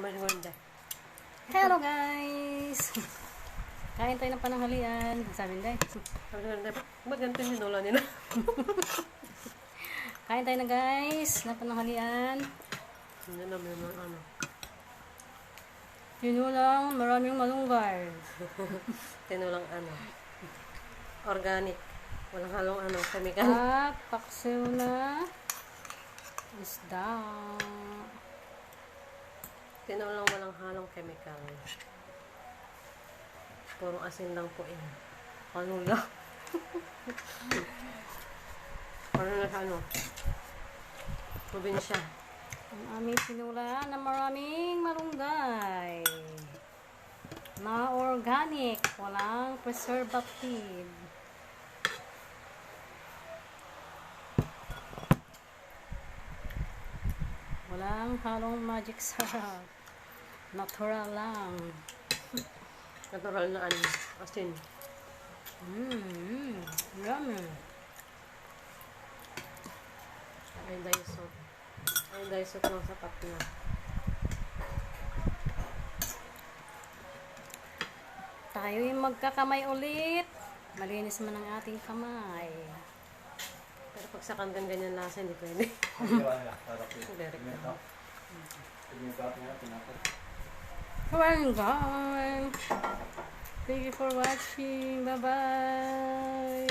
Maganda. Hello guys! Kain tayo ng pananghalian. Sabi nila Maganda. Ba't ganito yung hinula nila? Kain tayo na guys ng pananghalian. Hindi na may mga ano. Tinulang maraming malunggay. Tinulang ano. Organic. Walang halong ano. Chemical. At paksiw na isda. Tinulang walang halong chemical. Puro asin lang po yun. Ano lang. Ano na sa ano. Probinsya. Ang aming tinula na maraming malunggay. Na organic. Walang preservative. Walang halong magic sarap. Natural lang. Natural na ano. Asin. Yummy. Ay, daisot. Ay, daisot ng sapat na. Tayo'y magkakamay ulit. Malinis man ang ating kamay. Pero pag sa kangan ganyan lasa, hindi pwede. Direct na. Well, guys. Thank you for watching. Bye-bye.